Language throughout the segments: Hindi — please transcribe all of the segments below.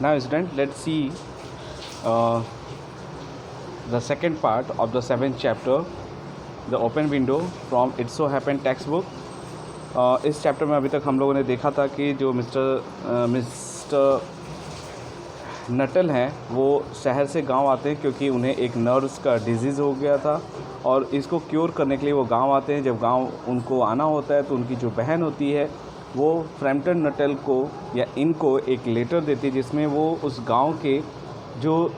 Now, student, let's see uh, the second part of the seventh chapter, the open window from It So Happened textbook. इस चैप्टर में अभी तक हम लोगों ने देखा था कि जो मिस्टर नटल हैं वो शहर से गांव आते हैं क्योंकि उन्हें एक नर्व्स का डिजीज़ हो गया था और इसको क्योर करने के लिए वो गांव आते हैं। जब गांव उनको आना होता है तो उनकी जो बहन होती है वो फ्रैम्पटन नटल को या इनको एक लेटर देती है जिसमें वो उस गांव के जो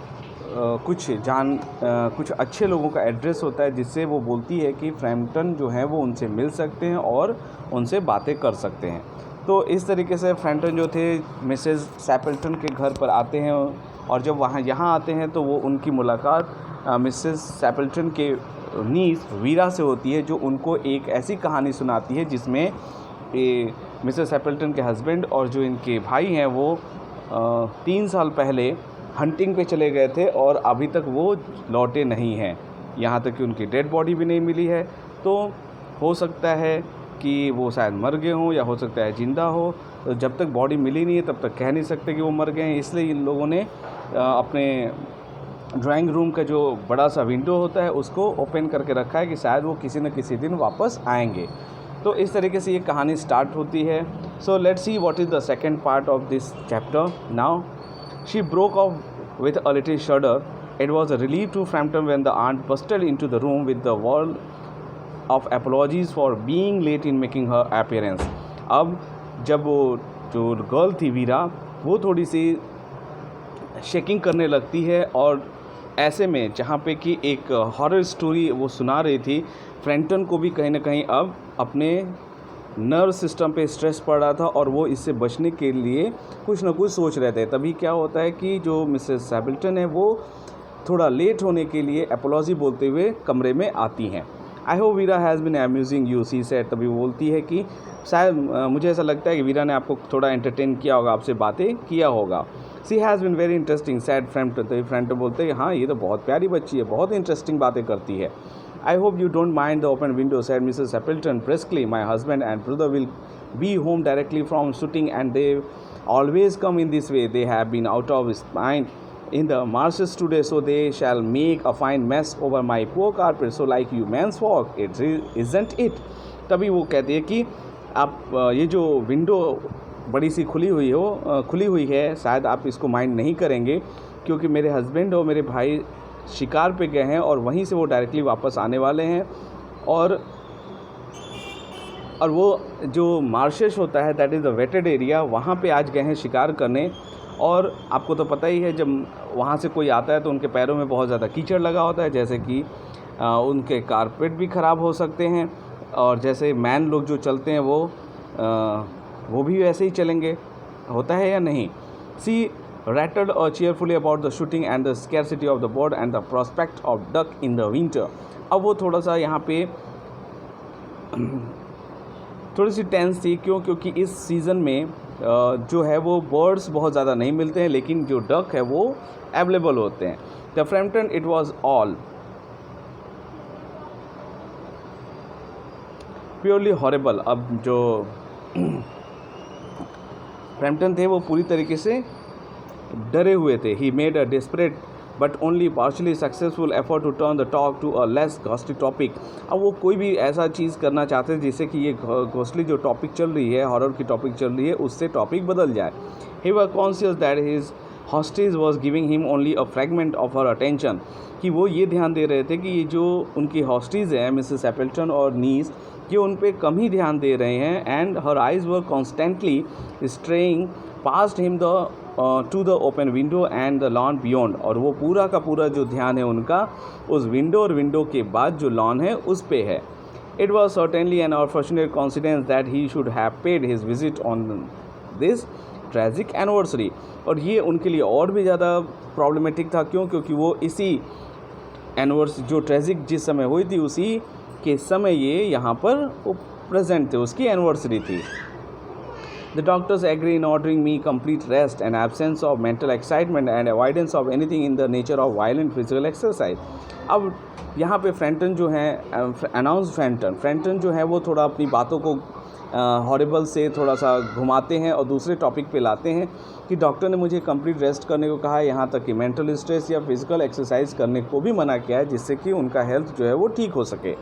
कुछ अच्छे लोगों का एड्रेस होता है, जिससे वो बोलती है कि फ्रैम्पटन जो है वो उनसे मिल सकते हैं और उनसे बातें कर सकते हैं। तो इस तरीके से फ्रैम्पटन जो थे मिसेस सैपल्टन के घर पर आते हैं और जब यहाँ आते हैं तो वो उनकी मुलाकात मिसेस सैपल्टन के नीस वीरा से होती है, जो उनको एक ऐसी कहानी सुनाती है जिसमें मिसेस सैपल्टन के हस्बैंड और जो इनके भाई हैं वो 3 साल पहले हंटिंग पे चले गए थे और अभी तक वो लौटे नहीं हैं। यहाँ तक कि उनकी डेड बॉडी भी नहीं मिली है। तो हो सकता है कि वो शायद मर गए हों या हो सकता है ज़िंदा हो। तो जब तक बॉडी मिली नहीं है तब तक कह नहीं सकते कि वो मर गए हैं। इसलिए इन लोगों ने अपने ड्राइंग रूम का जो बड़ा सा विंडो होता है उसको ओपन करके रखा है कि शायद वो किसी न किसी दिन वापस आएंगे। तो इस तरीके से ये कहानी स्टार्ट होती है। So let's see what is the second part of this chapter now. She broke off with a little shudder. It was a relief to Frampton when the aunt bustled into the room with the word of apologies for being late in making her appearance. अब जब वो जो गर्ल थी वीरा वो थोड़ी सी शेकिंग करने लगती है और ऐसे में जहाँ पे कि एक हॉरर स्टोरी वो सुना रही थी, फ्रैम्पटन को भी कहीं ना कहीं अब अपने नर्व सिस्टम पे स्ट्रेस पड़ रहा था और वो इससे बचने के लिए कुछ ना कुछ सोच रहे थे। तभी क्या होता है कि जो मिसेस सैपल्टन है वो थोड़ा लेट होने के लिए एपोलॉजी बोलते हुए कमरे में आती हैं। I hope Vera has been amusing you, she said. तभी वो बोलती है कि शायद मुझे ऐसा लगता है कि वीरा ने आपको थोड़ा एंटरटेन किया होगा, आपसे बातें किया होगा। She has been very interesting said Framton. तभी फ्रैम्पटन बोलते हैं हाँ ये तो बहुत प्यारी बच्ची है, बहुत इंटरेस्टिंग बातें करती है। I hope you don't mind the open window, said Mrs. Appleton briskly. My husband and brother will be home directly from shooting and they always come in this way. They have been out of mind in the marshes today, so they shall make a fine mess over my poor carpet. So like you men's walk, isn't it? तभी वो कहती है कि आप ये जो विंडो बड़ी सी खुली हुई है, शायद आप इसको माइंड नहीं करेंगे क्योंकि मेरे हस्बैंड और मेरे भाई शिकार पे गए हैं और वहीं से वो डायरेक्टली वापस आने वाले हैं। और वो जो मार्शेस होता है that is the wetted area, वहाँ पे आज गए हैं शिकार करने। और आपको तो पता ही है जब वहाँ से कोई आता है तो उनके पैरों में बहुत ज़्यादा कीचड़ लगा होता है, जैसे कि उनके कारपेट भी ख़राब हो सकते हैं और जैसे मैन लोग जो चलते हैं वो भी वैसे ही चलेंगे, होता है या नहीं। सी rattled cheerfully about the shooting and the scarcity of the bird and the prospect of duck in the winter. अब वो थोड़ा सा यहाँ पे थोड़ी सी टेंस थी। क्योंकि इस सीज़न में जो है वो बर्ड्स बहुत ज़्यादा नहीं मिलते हैं, लेकिन जो डक है वो अवेलेबल होते हैं। The Frampton it was all purely horrible. अब जो फ्रैम्पटन थे वो पूरी तरीके से डरे हुए थे। He made a desperate but only partially successful effort to turn the talk to a less ghostly topic. अब वो कोई भी ऐसा चीज़ करना चाहते थे जिससे कि ये घोस्टली जो टॉपिक चल रही है, हॉरर की टॉपिक चल रही है, उससे टॉपिक बदल जाए। He was conscious that his hostage was giving him only a fragment of her attention, कि वो ये ध्यान दे रहे थे कि ये जो उनकी हॉस्टेज हैं मिसेस एपल्टन और नीस, ये उन पर कम ही ध्यान दे रहे हैं। And her eyes were constantly straying past him the to the open window and the lawn beyond. और वो पूरा का पूरा जो ध्यान है उनका उस विंडो और विंडो के बाद जो लॉन है उस पे है। It was certainly an unfortunate coincidence that he should have paid his visit on this tragic anniversary. और ये उनके लिए और भी ज़्यादा प्रॉब्लमेटिक था। क्योंकि वो इसी एनिवर्सरी जो ट्रेजिक जिस समय हुई थी उसी के समय ये यहाँ पर वो प्रेजेंट थे, उसकी एनिवर्सरी थी। The doctors agree in ordering me complete rest and absence of mental excitement and avoidance of anything in the nature of violent physical exercise. अब यहाँ पे फ्रैम्पटन जो है फ्रैम्पटन जो है वो थोड़ा अपनी बातों को हॉरिबल से थोड़ा सा घुमाते हैं और दूसरे टॉपिक पे लाते हैं कि डॉक्टर ने मुझे कंप्लीट रेस्ट करने को कहा है, यहाँ तक कि मेंटल स्ट्रेस या फिजिकल एक्सरसाइज करने को भी मना किया है, जिससे कि उनका हेल्थ जो है वो ठीक हो सके.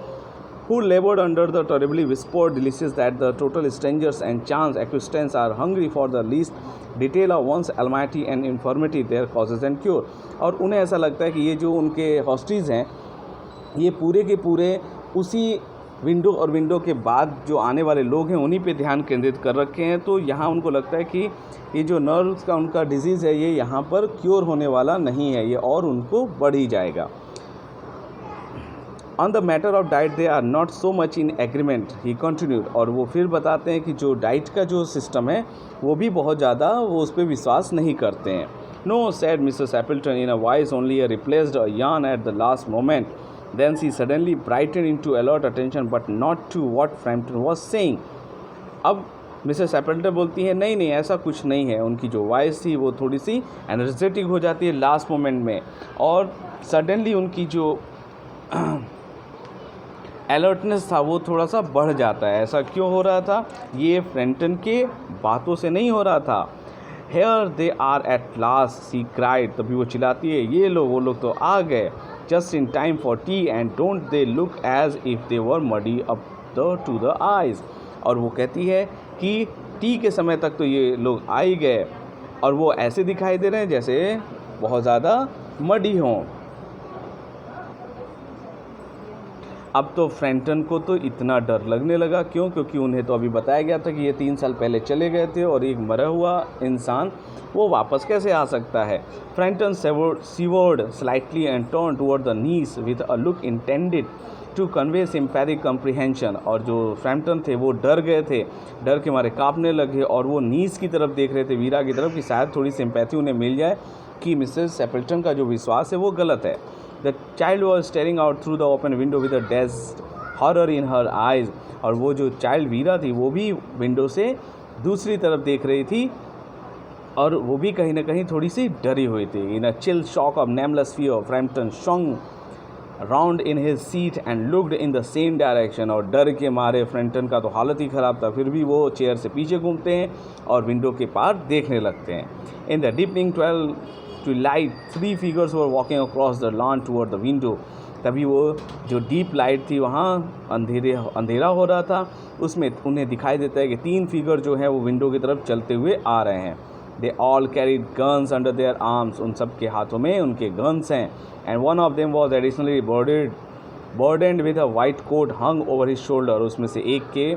Who labored under the terribly whispered delicious that the total strangers and chance acquaintances are hungry for the least detail of one's almighty and infirmity their causes and cure. और उन्हें ऐसा लगता है कि ये जो उनके हॉस्टीज़ हैं ये पूरे के पूरे उसी विंडो और विंडो के बाद जो आने वाले लोग हैं उन्हीं पे ध्यान केंद्रित कर रखे हैं. तो यहाँ उनको लगता है कि ये जो नर्व्स का उनका डिजीज़ है ये यहाँ पर क्योर होने वाला नहीं है, ये और उनको बढ़ ही जाएगा. On the matter of diet they are not so much in agreement he continued. और वो फिर बताते हैं कि जो डाइट का जो सिस्टम है वो भी बहुत ज़्यादा वो उस पर विश्वास नहीं करते हैं. No said Mrs Appleton in a voice only a replaced a yawn at the last moment. Then she suddenly brighten into alert attention but not to what Frampton was saying. अब मिसेस एपल्टन बोलती है नहीं ऐसा कुछ नहीं है. उनकी जो वॉइस थी वो थोड़ी सी एनर्जेटिक हो जाती है लास्ट मोमेंट में और सडनली उनकी जो अलर्टनेस था वो थोड़ा सा बढ़ जाता है. ऐसा क्यों हो रहा था? ये फ्रेंटन के बातों से नहीं हो रहा था. Here they are at last she cried. तभी वो चिल्लाती है ये लो वो लोग तो आ गए. Just in time for tea and don't they look as if they were muddy up the to the eyes. और वो कहती है कि टी के समय तक तो ये लोग आ ही गए और वो ऐसे दिखाई दे रहे हैं जैसे बहुत ज़्यादा मडी हों. अब तो फ्रेंटन को तो इतना डर लगने लगा. क्यों? क्योंकि उन्हें तो अभी बताया गया था कि ये 3 साल पहले चले गए थे और एक मरा हुआ इंसान वो वापस कैसे आ सकता है. Framton swerved slightly and turn toward the niece with a look intended to convey sympathetic comprehension. और जो फ्रेंटन थे वो डर गए थे, डर के मारे काँपने लगे और वो नीस की तरफ देख रहे थे, वीरा की तरफ, कि शायद थोड़ी सिम्पैथी उन्हें मिल जाए कि मिसेस एपल्टन का जो विश्वास है वो गलत है. The child was staring out through the open window with a dazed horror in her eyes. और वो जो चाइल्ड वीरा थी वो भी विंडो से दूसरी तरफ देख रही थी और वो भी कहीं ना कहीं थोड़ी सी डरी हुई थी. In a chill shock of nameless fear, Frampton swung round in his seat and looked in the same direction. और डर के मारे फ्रेंटन का तो हालत ही ख़राब था, फिर भी वो चेयर से पीछे घूमते हैं और विंडो के पार देखने लगते हैं. In the deepening twilight 3 figures were walking across the lawn toward the window. तभी वो जो डीप लाइट थी वहाँ अंधेरा हो रहा था, उसमें उन्हें दिखाई देता है कि 3 फिगर जो है वो विंडो की तरफ चलते हुए आ रहे हैं. They all carried guns under their arms. उन सब के हाथों में उनके गन्स हैं. And one of them was additionally burdened with a white coat hung over his shoulder. उसमें से एक के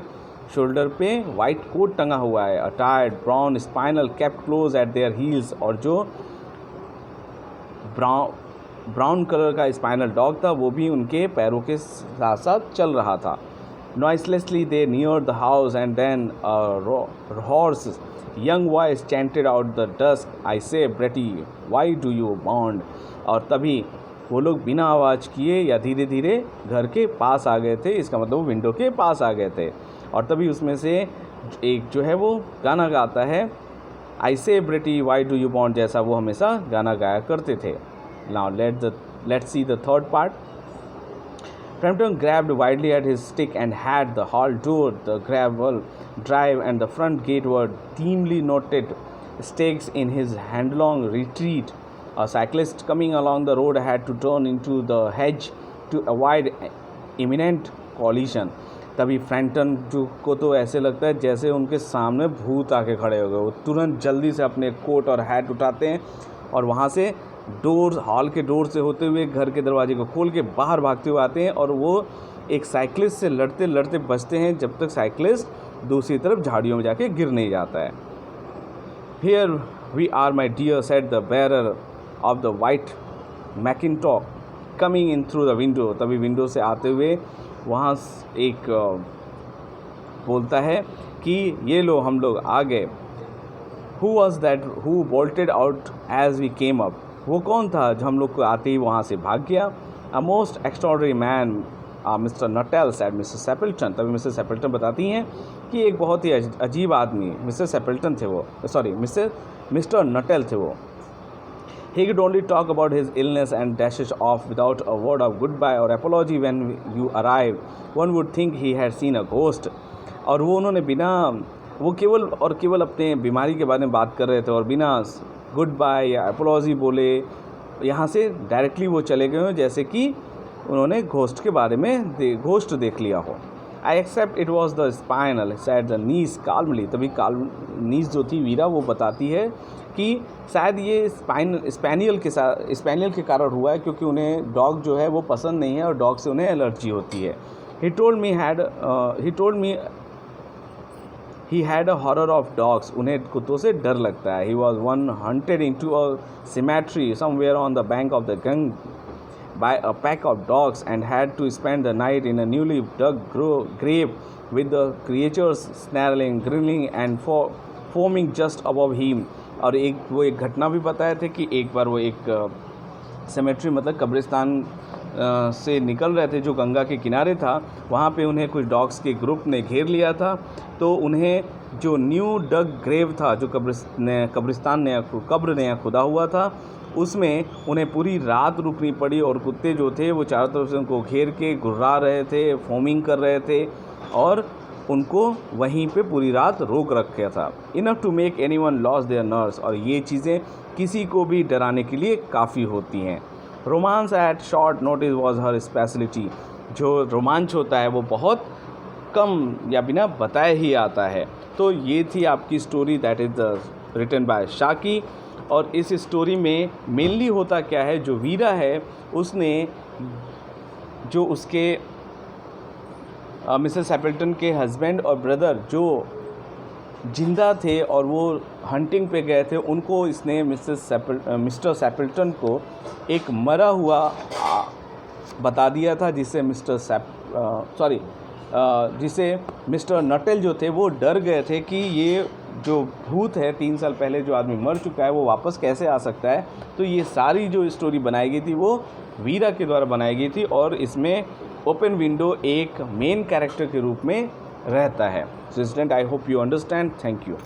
शोल्डर पे वाइट कोट टंगा हुआ है. A tired brown spaniel kept close at their heels. और जो ब्राउन कलर का स्पाइनल डॉग था वो भी उनके पैरों के साथ साथ चल रहा था. Noiselessly they neared the house and then hoarse young voice chanted out the dusk, I say Bertie why do you bound. और तभी वो लोग बिना आवाज़ किए या धीरे धीरे घर के पास आ गए थे. इसका मतलब वो विंडो के पास आ गए थे. और तभी उसमें से एक जो है वो गाना गाता है, आई say Bertie why do you bond, जैसा वो हमेशा गाना गाया करते थे. Now let's see the third part. Frampton grabbed wildly at his stick and had the hall door, the gravel drive and the front gate were dimly noted stakes in his hand-long retreat. A cyclist coming along the road had to turn into the hedge to avoid imminent collision. तभी फ्रैंटन को तो ऐसे लगता है जैसे उनके सामने भूत आके खड़े हो गए. वो तुरंत जल्दी से अपने कोट और हैट उठाते हैं और वहाँ से हॉल के डोर से होते हुए घर के दरवाजे को खोल के बाहर भागते हुए आते हैं. और वो एक साइकिलिस्ट से लड़ते लड़ते बचते हैं जब तक साइकिलिस्ट दूसरी तरफ झाड़ियों में जाके गिर नहीं जाता है. Here we are my dear said the bearer of the white mackintosh coming in through the window. तभी विंडो से आते हुए वहाँ एक बोलता है कि ये लो हम लोग आ गए. Who was that who bolted out as we came up. वो कौन था जो हम लोग को आते ही वहाँ से भाग गया. A most extraordinary man Mr Nuttel said Mrs Appleton. तभी मिसेस एपल्टन बताती हैं कि एक बहुत ही अजीब आदमी मिसेस एपल्टन थे वो, सॉरी मिस्टर नटेल थे वो. He could only talk about his illness and dashes off without a word of goodbye or apology when you arrived. One would think he had seen a ghost. और वो उन्होंने बिना, वो केवल और केवल अपने बीमारी के बारे में बात कर रहे थे और बिना गुड बाय या एपोलॉजी बोले यहाँ से डायरेक्टली वो चले गए हो, जैसे कि उन्होंने घोस्ट के बारे में घोस्ट देख लिया हो। I expect it was the spaniel said the niece calmly. तभी नीस जो थी वीरा वो बताती है कि शायद ये स्पैनियल के कारण हुआ है, क्योंकि उन्हें डॉग जो है वो पसंद नहीं है और डॉग से उन्हें एलर्जी होती है। He told me he had a horror of dogs. उन्हें कुत्तों से डर लगता है। He was once hunted into a cemetery somewhere on the bank of the Ganges by a pack of dogs and had to spend the night in a newly dug grave with the creatures snarling, grilling and foaming just above him। और वो एक घटना भी बताए थे कि एक बार वो एक सेमेट्री मतलब कब्रिस्तान से निकल रहे थे जो गंगा के किनारे था, वहाँ पे उन्हें कुछ डॉग्स के ग्रुप ने घेर लिया था। तो उन्हें जो न्यू डग ग्रेव था, जो कब्रिस्तान कब्र नया खुदा हुआ था, उसमें उन्हें पूरी रात रुकनी पड़ी और कुत्ते जो थे वो चारों तरफ से उनको घेर के गुर्रा रहे थे, फोमिंग कर रहे थे और उनको वहीं पे पूरी रात रोक रखा था। Enough to make anyone lose their nerves. और ये चीज़ें किसी को भी डराने के लिए काफ़ी होती हैं। Romance at short notice was her speciality. जो रोमांच होता है वो बहुत कम या बिना बताए ही आता है। तो ये थी आपकी story, that is the written by Saki. और इस स्टोरी में मेनली होता क्या है, जो वीरा है उसने जो उसके मिसेस एपल्टन के हस्बैंड और ब्रदर जो जिंदा थे और वो हंटिंग पे गए थे, उनको इसने मिस्टर सैपल्टन को एक मरा हुआ बता दिया था, जिससे जिसे मिस्टर नटेल जो थे वो डर गए थे कि ये जो भूत है 3 साल पहले जो आदमी मर चुका है वो वापस कैसे आ सकता है। तो ये सारी जो स्टोरी बनाई गई थी वो वीरा के द्वारा बनाई गई थी और इसमें ओपन विंडो एक मेन कैरेक्टर के रूप में रहता है। So student, I hope you understand. Thank you.